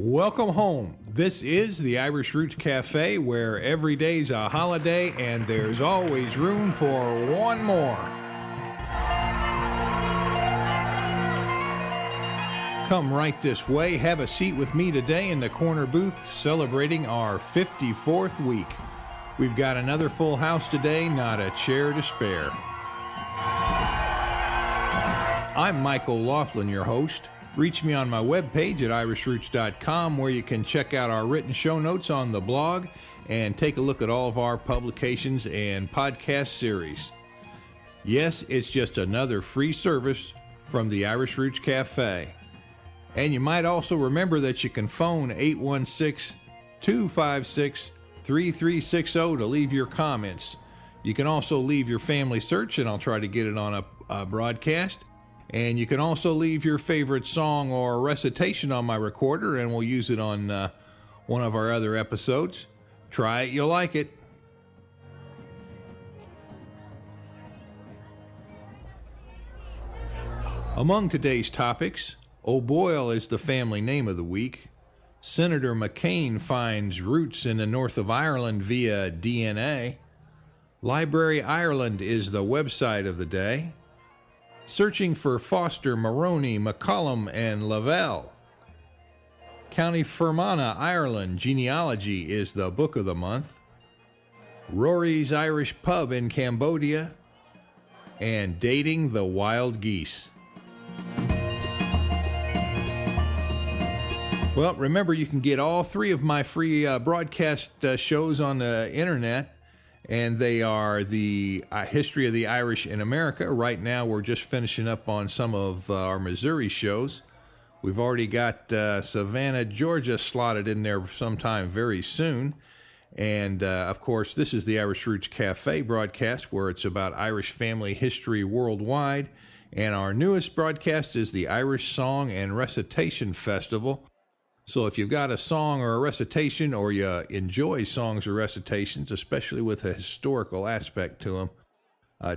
Welcome home. This is the Irish Roots Cafe, where every day's a holiday and there's always room for one more. Come right this way, have a seat with me today in the corner booth celebrating our 54th week. We've got another full house today, not a chair to spare. I'm Mike OLaughlin, your host. Reach me on my webpage at irishroots.com, where you can check out our written show notes on the blog and take a look at all of our publications and podcast series. Yes, it's just another free service from the Irish Roots Cafe. And you might also remember that you can phone 816-256-3360 to leave your comments. You can also leave your family search, and I'll try to get it on a broadcast. And you can also leave your favorite song or recitation on my recorder, and we'll use it on one of our other episodes. Try it, you'll like it. Among today's topics, Boyle is the family name of the week. Senator McCain finds roots in the north of Ireland via DNA. Library Ireland is the website of the day. Searching for Foster, Moroney, McCollum, and Lavelle. County Fermanagh, Ireland, genealogy is the book of the month. Rorys Irish pub in Cambodia. And dating the wild geese. Well, remember, you can get all three of my free broadcast shows on the internet. And they are the history of the Irish in America. Right now, we're just finishing up on some of our Missouri shows. We've already got Savannah, Georgia slotted in there sometime very soon. And, of course, this is the Irish Roots Cafe broadcast, where it's about Irish family history worldwide. And our newest broadcast is the Irish Song and Recitation Festival. So if you've got a song or a recitation, or you enjoy songs or recitations, especially with a historical aspect to them,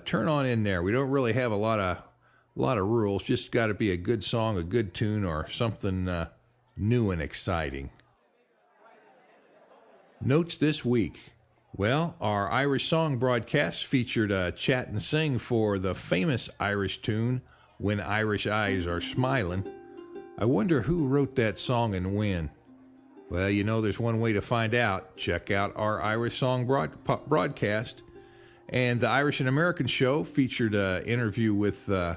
turn on in there. We don't really have a lot of rules. Just got to be a good song, a good tune, or something new and exciting. Notes this week. Well, our Irish song broadcast featured a chat and sing for the famous Irish tune, When Irish Eyes Are Smiling. I wonder who wrote that song and when. Well, you know, there's one way to find out. Check out our Irish song broadcast. And the Irish and American show featured an interview with the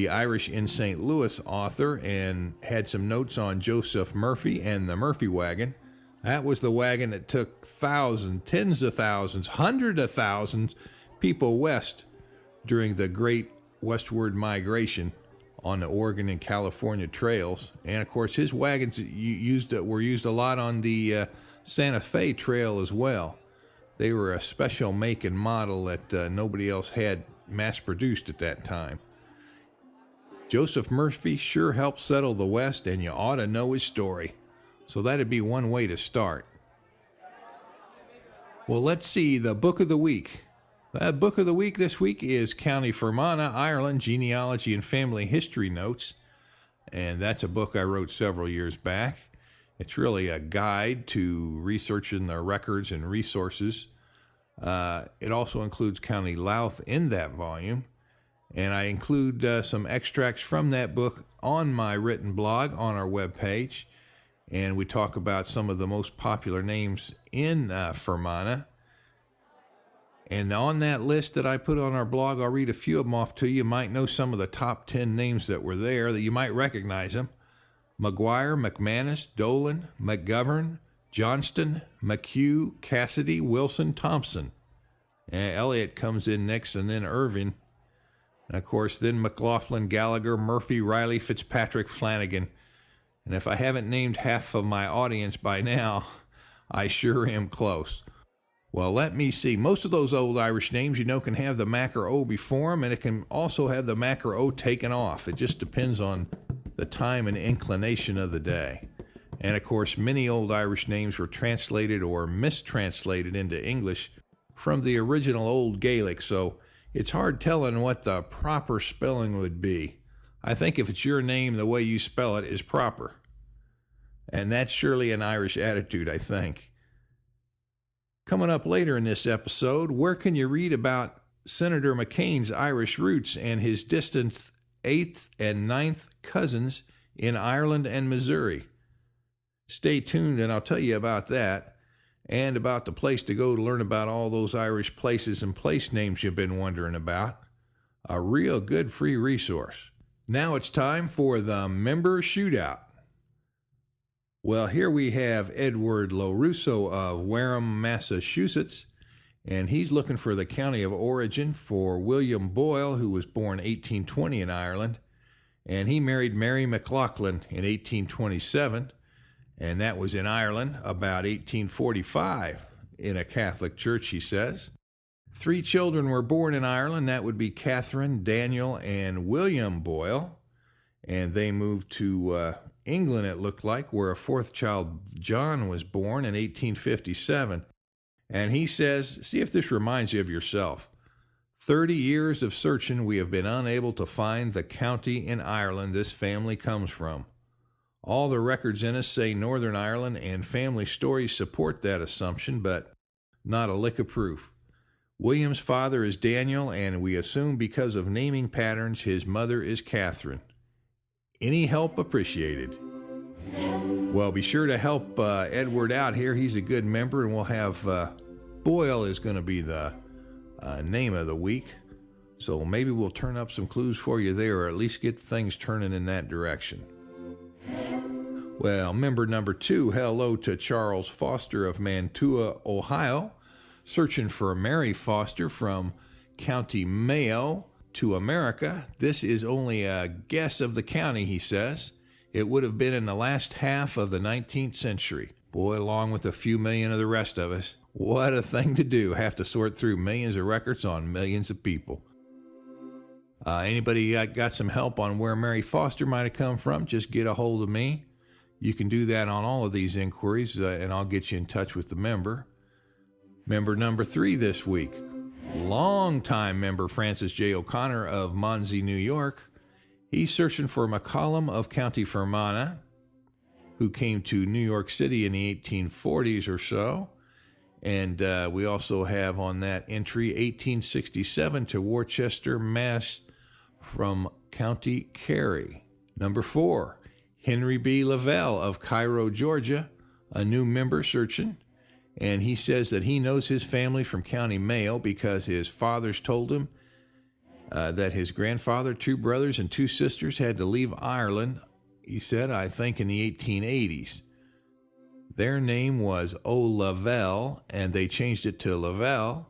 Irish in St. Louis author, and had some notes on Joseph Murphy and the Murphy wagon. That was the wagon that took thousands, tens of thousands, hundreds of thousands people west during the Great Westward Migration on the Oregon and California trails. And of course, his wagons were used a lot on the Santa Fe Trail as well. They were a special make and model that nobody else had mass produced at that time. Joseph Murphy sure helped settle the West, and you ought to know his story. So that'd be one way to start. Well, let's see, the book of the week. The book of the week this week is County Fermanagh, Ireland, Genealogy and Family History Notes. And that's a book I wrote several years back. It's really a guide to researching the records and resources. It also includes County Louth in that volume. And I include some extracts from that book on my written blog on our webpage. And we talk about some of the most popular names in Fermanagh. And on that list that I put on our blog, I'll read a few of them off to you. You might know some of the top 10 names that were there, that you might recognize them. McGuire, McManus, Dolan, McGovern, Johnston, McHugh, Cassidy, Wilson, Thompson. And Elliott comes in next, and then Irving. And of course, then McLaughlin, Gallagher, Murphy, Riley, Fitzpatrick, Flanagan. And if I haven't named half of my audience by now, I sure am close. Well, let me see. Most of those old Irish names, you know, can have the Mac or O before them, and it can also have the Mac or O taken off. It just depends on the time and inclination of the day. And, of course, many old Irish names were translated or mistranslated into English from the original Old Gaelic, so it's hard telling what the proper spelling would be. I think if it's your name, the way you spell it is proper. And that's surely an Irish attitude, I think. Coming up later in this episode, where can you read about Senator McCain's Irish roots and his distant 8th and 9th cousins in Ireland and Missouri? Stay tuned and I'll tell you about that and about the place to go to learn about all those Irish places and place names you've been wondering about. A real good free resource. Now it's time for the Member Shootout. Well, here we have Edward LaRusso of Wareham, Massachusetts, and he's looking for the county of origin for William Boyle, who was born 1820 in Ireland, and he married Mary McLaughlin in 1827, and that was in Ireland about 1845 in a Catholic church, he says. 3 children were born in Ireland. That would be Catherine, Daniel, and William Boyle, and they moved to England, it looked like, where a 4th child, John, was born in 1857. And he says, see if this reminds you of yourself. 30 years of searching, we have been unable to find the county in Ireland this family comes from. All the records in us say Northern Ireland, and family stories support that assumption, but not a lick of proof. William's father is Daniel, and we assume because of naming patterns, his mother is Catherine. Any help appreciated. Well, be sure to help Edward out here. He's a good member, and we'll have Boyle is going to be the name of the week. So maybe we'll turn up some clues for you there, or at least get things turning in that direction. Well, member number 2, hello to Charles Foster of Mantua, Ohio, searching for Mary Foster from County Mayo to America. This is only a guess of the county, he says. It would have been in the last half of the 19th century. Boy, along with a few million of the rest of us. What a thing to do, have to sort through millions of records on millions of people. Anybody got some help on where Mary Foster might have come from, just get a hold of me. You can do that on all of these inquiries, and I'll get you in touch with the member. Member number 3 this week. Longtime member Francis J. O'Connor of Monsey, New York. He's searching for McCollum of County Fermanagh, who came to New York City in the 1840s or so. And we also have on that entry 1867 to Worcester, Mass. From County Kerry. Number 4, Henry B. Lavelle of Cairo, Georgia, a new member searching. And he says that he knows his family from County Mayo because his fathers told him that his grandfather, 2 brothers, and 2 sisters had to leave Ireland, he said, I think in the 1880s. Their name was Lavelle, and they changed it to Lavelle.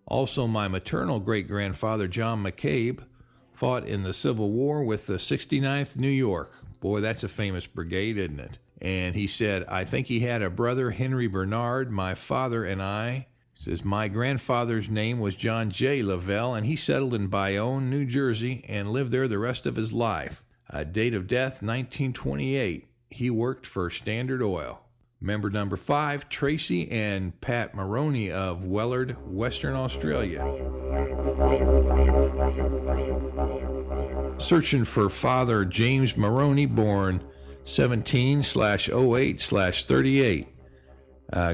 Also, my maternal great-grandfather, John McCabe, fought in the Civil War with the 69th New York. Boy, that's a famous brigade, isn't it? And he said, I think he had a brother, Henry Bernard, my father and I. He says, my grandfather's name was John J. Lavelle, and he settled in Bayonne, New Jersey, and lived there the rest of his life. Date of death, 1928. He worked for Standard Oil. Member number 5, Tracy and Pat Maroney of Wellard, Western Australia. Searching for Father James Moroney, born 17/08/38.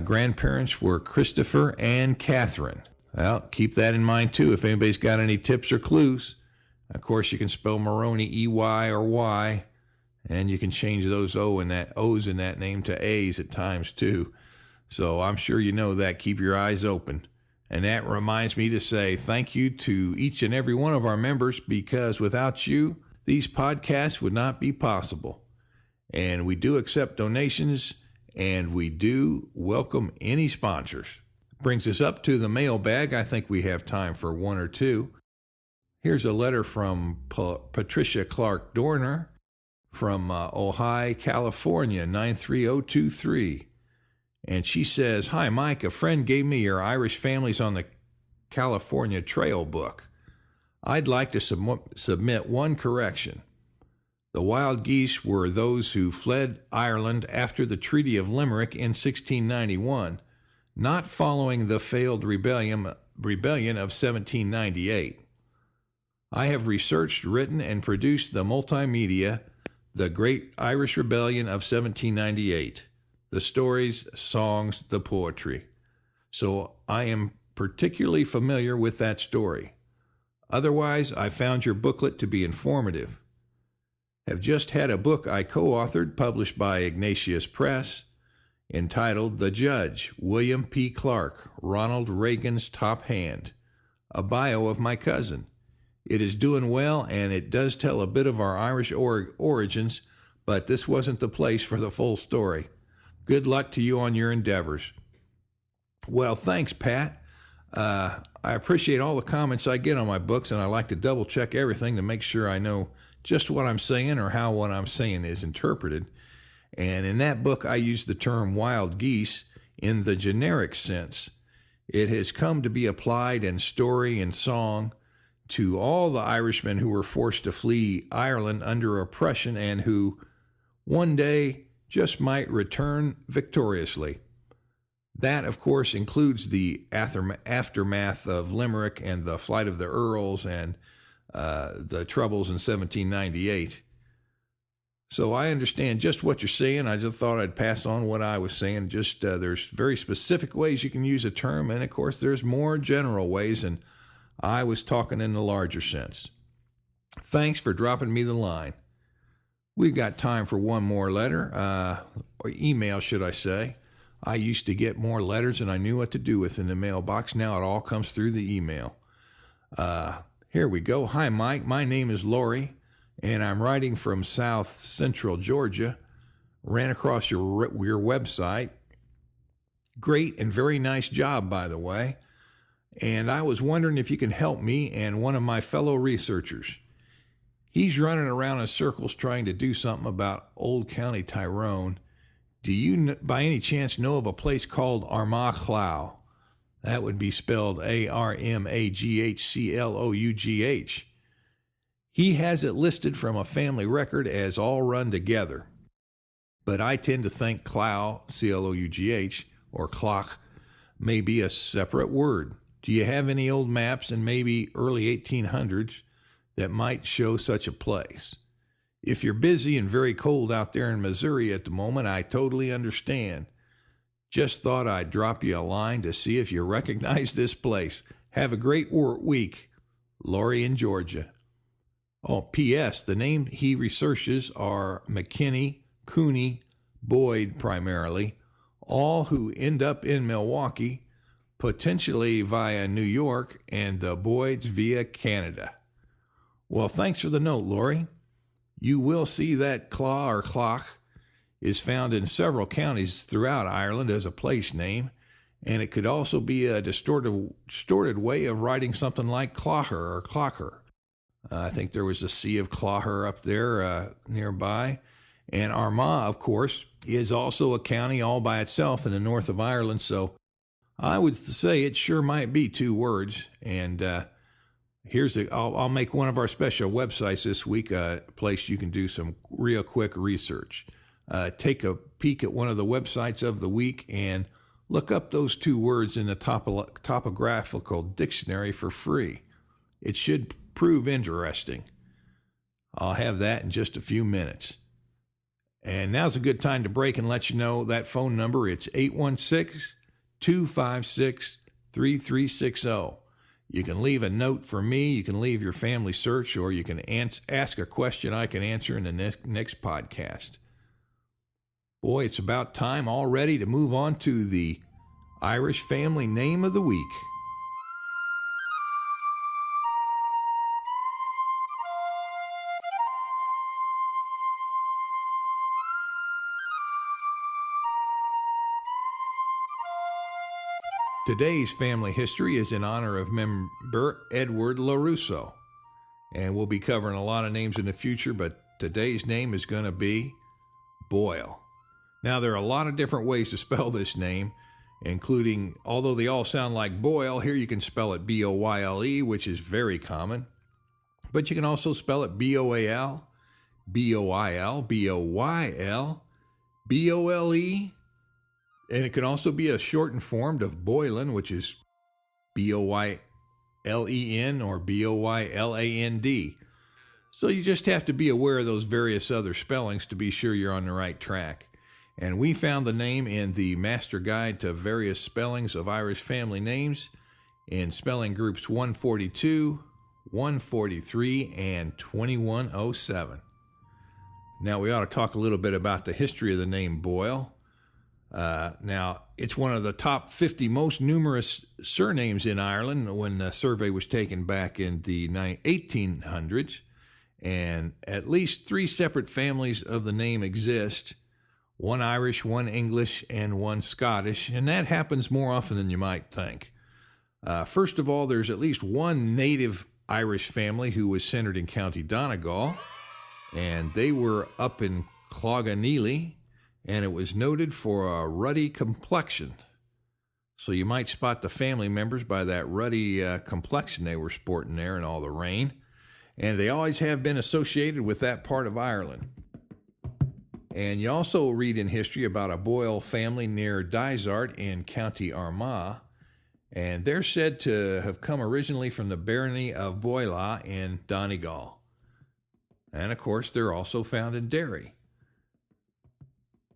Grandparents were Christopher and Catherine. Well, keep that in mind too if anybody's got any tips or clues. Of course, you can spell Moroney E-Y or Y, and you can change those O's in that name to A's at times too. So I'm sure you know that. Keep your eyes open. And that reminds me to say thank you to each and every one of our members, because without you, these podcasts would not be possible. And we do accept donations, and we do welcome any sponsors. Brings us up to the mailbag. I think we have time for 1 or 2. Here's a letter from Patricia Clark Dorner from Ojai, California, 93023. And she says, hi, Mike, a friend gave me your Irish Families on the California Trail book. I'd like to submit one correction. The wild geese were those who fled Ireland after the Treaty of Limerick in 1691, not following the failed rebellion of 1798. I have researched, written, and produced the multimedia The Great Irish Rebellion of 1798. The stories, songs, the poetry. So I am particularly familiar with that story. Otherwise, I found your booklet to be informative. Have just had a book I co-authored published by Ignatius Press entitled The Judge, William P. Clark, Ronald Reagan's Top Hand, a bio of my cousin. It is doing well, and it does tell a bit of our Irish origins, but this wasn't the place for the full story. Good luck to you on your endeavors. Well, thanks, Pat. I appreciate all the comments I get on my books, and I like to double-check everything to make sure I know just what I'm saying or how what I'm saying is interpreted. And in that book, I use the term wild geese in the generic sense. It has come to be applied in story and song to all the Irishmen who were forced to flee Ireland under oppression and who one day just might return victoriously. That, of course, includes the aftermath of Limerick and the flight of the Earls and the troubles in 1798. So I understand just what you're saying. I just thought I'd pass on what I was saying. Just there's very specific ways you can use a term, and of course there's more general ways, and I was talking in the larger sense. Thanks for dropping me the line. We've got time for one more letter, or email, should I say. I used to get more letters than I knew what to do with in the mailbox. Now it all comes through the email. Here we go. Hi, Mike. My name is Lori, and I'm writing from South Central Georgia. Ran across your website. Great and very nice job, by the way. And I was wondering if you can help me and one of my fellow researchers. He's running around in circles trying to do something about Old County Tyrone. Do you, by any chance, know of a place called Armagh? That would be spelled Armaghchclough. He has it listed from a family record as all run together. But I tend to think Clough, Clough, or Clough, may be a separate word. Do you have any old maps in maybe early 1800s that might show such a place? If you're busy and very cold out there in Missouri at the moment, I totally understand. Just thought I'd drop you a line to see if you recognize this place. Have a great week. Lori in Georgia. Oh, P.S. The name he researches are McKinney, Cooney, Boyd primarily, all who end up in Milwaukee, potentially via New York, and the Boyds via Canada. Well, thanks for the note, Lori. You will see that Claw or Clough is found in several counties throughout Ireland as a place name, and it could also be a distorted way of writing something like Clogher or Clocker. I think there was a Sea of Clogher up there nearby. And Armagh, of course, is also a county all by itself in the north of Ireland, so I would say it sure might be two words. And I'll make one of our special websites this week a place you can do some real quick research. Take a peek at one of the websites of the week and look up those two words in the topographical dictionary for free. It should prove interesting. I'll have that in just a few minutes. And now's a good time to break and let you know that phone number. It's 816-256-3360. You can leave a note for me, you can leave your family search, or you can ask a question I can answer in the next podcast. Boy, it's about time already to move on to the Irish family name of the week. Today's family history is in honor of member Edward LaRusso, and we'll be covering a lot of names in the future, but today's name is going to be Boyle. Now, there are a lot of different ways to spell this name, including, although they all sound like Boyle, here you can spell it B-O-Y-L-E, which is very common, but you can also spell it B-O-A-L, B-O-I-L, B-O-Y-L, B-O-L-E, and it can also be a shortened form of Boylan, which is B-O-Y-L-E-N or B-O-Y-L-A-N-D. So you just have to be aware of those various other spellings to be sure you're on the right track. And we found the name in the Master Guide to Various Spellings of Irish Family Names in spelling groups 142, 143, and 2107. Now we ought to talk a little bit about the history of the name Boyle. Now, it's one of the top 50 most numerous surnames in Ireland when the survey was taken back in the 1800s. And at least 3 separate families of the name exist, one Irish, one English, and one Scottish, and that happens more often than you might think. First of all, there's at least one native Irish family who was centered in County Donegal, and they were up in Cloghaneely, and it was noted for a ruddy complexion. So you might spot the family members by that ruddy complexion they were sporting there in all the rain. And they always have been associated with that part of Ireland. And you also read in history about a Boyle family near Dysart in County Armagh, and they're said to have come originally from the barony of Boyle in Donegal. And of course, they're also found in Derry.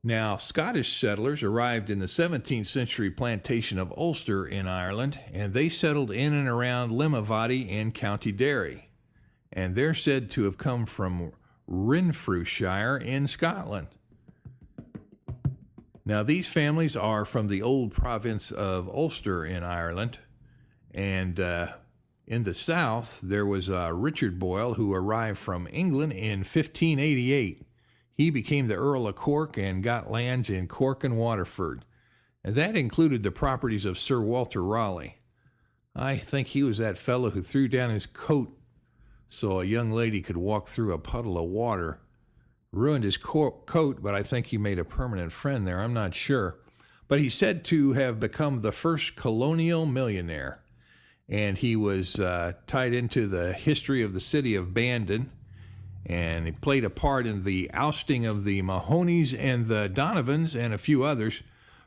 Now, Scottish settlers arrived in the 17th century plantation of Ulster in Ireland, and they settled in and around Limavady in County Derry. And they're said to have come from Renfrewshire in Scotland. Now, these families are from the old province of Ulster in Ireland, and in the south, there was Richard Boyle, who arrived from England in 1588. He became the Earl of Cork and got lands in Cork and Waterford, and that included the properties of Sir Walter Raleigh. I think he was that fellow who threw down his coat so a young lady could walk through a puddle of water. Ruined his coat, but I think he made a permanent friend there. I'm not sure. But he's said to have become the first colonial millionaire. And he was tied into the history of the city of Bandon. And he played a part in the ousting of the Mahonies and the Donovans and a few others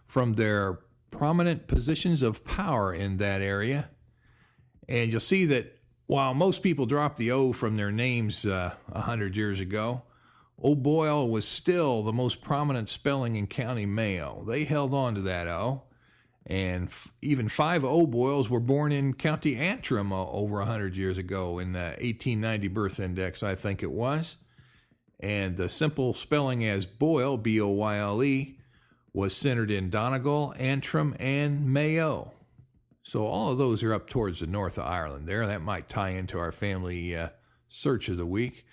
from their prominent positions of power in that area. And you'll see that while most people dropped the O from their names 100 years ago, O'Boyle was still the most prominent spelling in County Mayo. They held on to that O, and even 5 O'Boyles were born in County Antrim over 100 years ago in the 1890 birth index, I think it was. And the simple spelling as Boyle, B-O-Y-L-E, was centered in Donegal, Antrim, and Mayo. So all of those are up towards the north of Ireland there. That might tie into our family search of the week.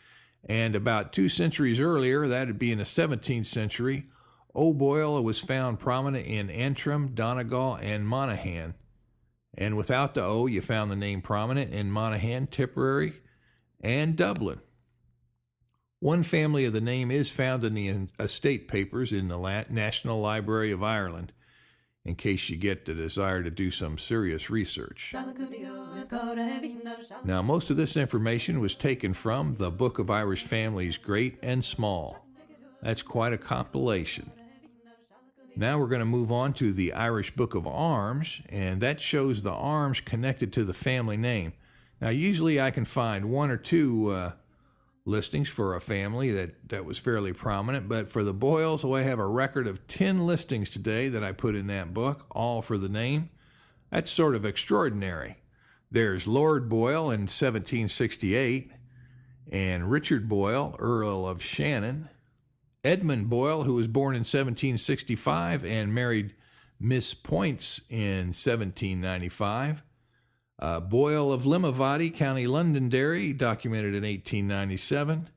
And about 2 centuries earlier, that would be in the 17th century, O'Boyle was found prominent in Antrim, Donegal, and Monaghan. And without the O, you found the name prominent in Monaghan, Tipperary, and Dublin. One family of the name is found in the estate papers in the National Library of Ireland, in case you get the desire to do some serious research. Now, most of this information was taken from the Book of Irish Families, Great and Small. That's quite a compilation. Now we're going to move on to the Irish Book of Arms, and that shows the arms connected to the family name. Now, usually I can find 1 or 2 listings for a family that was fairly prominent, but for the Boyles, I have a record of 10 listings today that I put in that book, all for the name. That's sort of extraordinary. There's Lord Boyle in 1768, and Richard Boyle, Earl of Shannon, Edmund Boyle, who was born in 1765 and married Miss Points in 1795, Boyle of Limavady, County Londonderry, documented in 1897,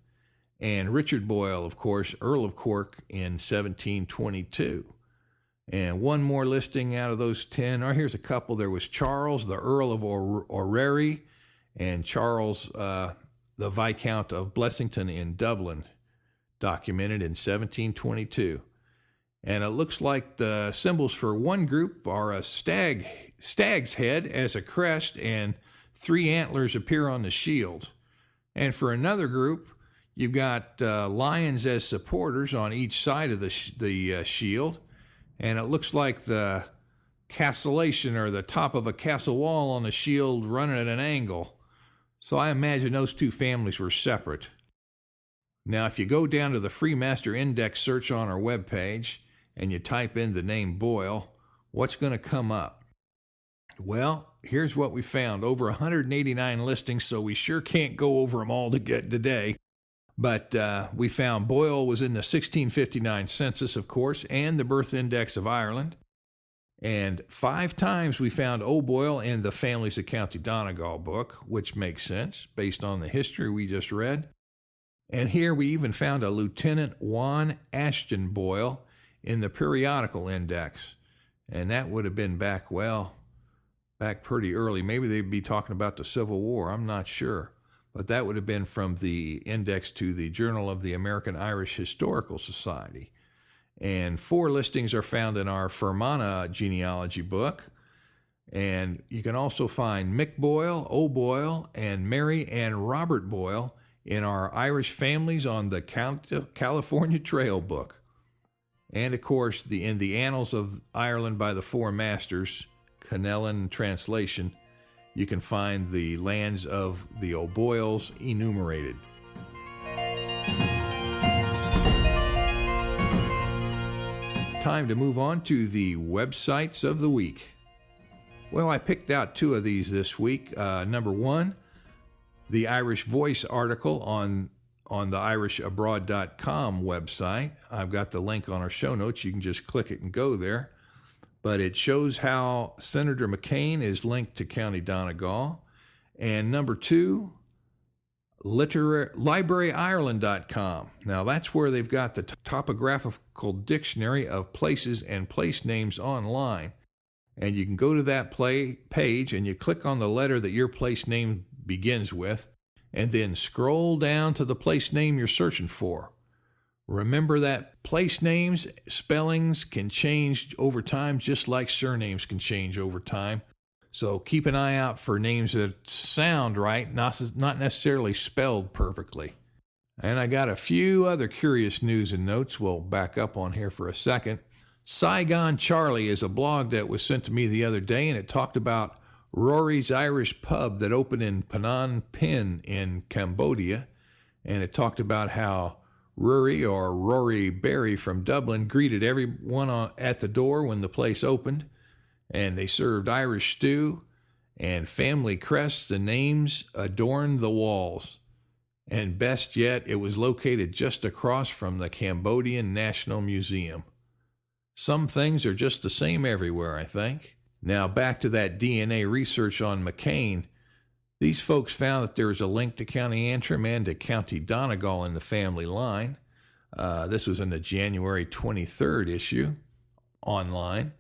and Richard Boyle, of course, Earl of Cork in 1722. And one more listing out of those 10, or here's a couple. There was Charles, the Earl of Orrery, and Charles, the Viscount of Blessington in Dublin, documented in 1722. And it looks like the symbols for one group are a stag's head as a crest, and 3 antlers appear on the shield. And for another group, you've got lions as supporters on each side of the shield, and it looks like the castellation or the top of a castle wall on the shield running at an angle. So I imagine those two families were separate. Now, if you go down to the Freemaster Index search on our webpage and you type in the name Boyle, what's going to come up? Well, here's what we found. Over 189 listings, so we sure can't go over them all today. But we found Boyle was in the 1659 census, of course, and the birth index of Ireland. And 5 times we found Boyle in the Families of County Donegal book, which makes sense based on the history we just read. And here we even found a Lieutenant Juan Ashton Boyle in the periodical index. And that would have been back pretty early. Maybe they'd be talking about the Civil War. I'm not sure. But that would have been from the index to the Journal of the American Irish Historical Society. And 4 listings are found in our Fermanagh genealogy book. And you can also find Mick Boyle, Boyle, and Mary and Robert Boyle in our Irish Families on the California Trail book. And, of course, in the Annals of Ireland by the Four Masters, Canellan translation, you can find the lands of the O'Boyles enumerated. Time to move on to the websites of the week. Well, I picked out 2 of these this week. Number 1, the Irish Voice article on the irishabroad.com website. I've got the link on our show notes. You can just click it and go there. But it shows how Senator McCain is linked to County Donegal. And number 2, libraryireland.com. Now that's where they've got the topographical dictionary of places and place names online. And you can go to that page and you click on the letter that your place name begins with, and then scroll down to the place name you're searching for. Remember that place names, spellings can change over time, just like surnames can change over time. So keep an eye out for names that sound right, not necessarily spelled perfectly. And I got a few other curious news and notes we'll back up on here for a second. Saigon Charlie is a blog that was sent to me the other day, and it talked about Rorys Irish pub that opened in Phnom Penh in Cambodia. And it talked about how Rory Berry from Dublin greeted everyone at the door when the place opened. And they served Irish stew, and family crests and names adorned the walls. And best yet, it was located just across from the Cambodian National Museum. Some things are just the same everywhere, I think. Now back to that DNA research on McCain. These folks found that there was a link to County Antrim and to County Donegal in the family line. This was in the January 23rd issue online.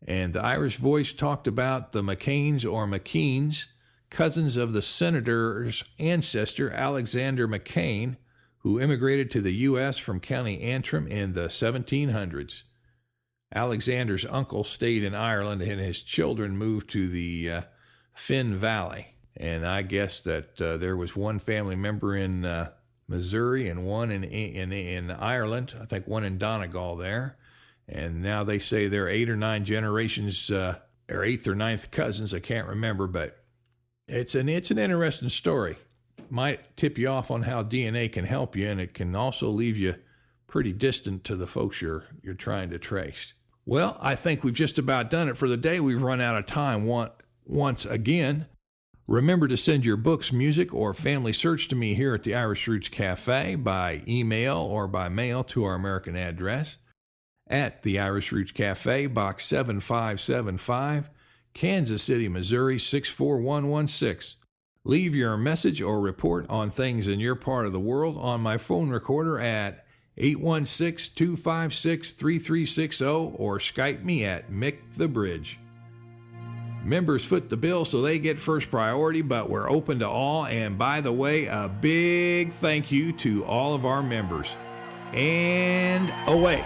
And the Irish Voice talked about the McCains or McKeans, cousins of the senator's ancestor, Alexander McCain, who immigrated to the U.S. from County Antrim in the 1700s. Alexander's uncle stayed in Ireland, and his children moved to the Finn Valley. And I guess that there was one family member in Missouri and one in Ireland, I think one in Donegal there. And now they say they're 8 or 9 generations, or 8th or 9th cousins. I can't remember, but it's an interesting story. Might tip you off on how DNA can help you, and it can also leave you pretty distant to the folks you're trying to trace. Well, I think we've just about done it for the day. We've run out of time once again. Remember to send your books, music, or family search to me here at the Irish Roots Cafe by email or by mail to our American address. At the Irish Roots Cafe, Box 7575, Kansas City, Missouri 64116. Leave your message or report on things in your part of the world on my phone recorder at 816-256-3360 or Skype me at Mick the Bridge. Members foot the bill, so they get first priority, but we're open to all. And by the way, a big thank you to all of our members. And away.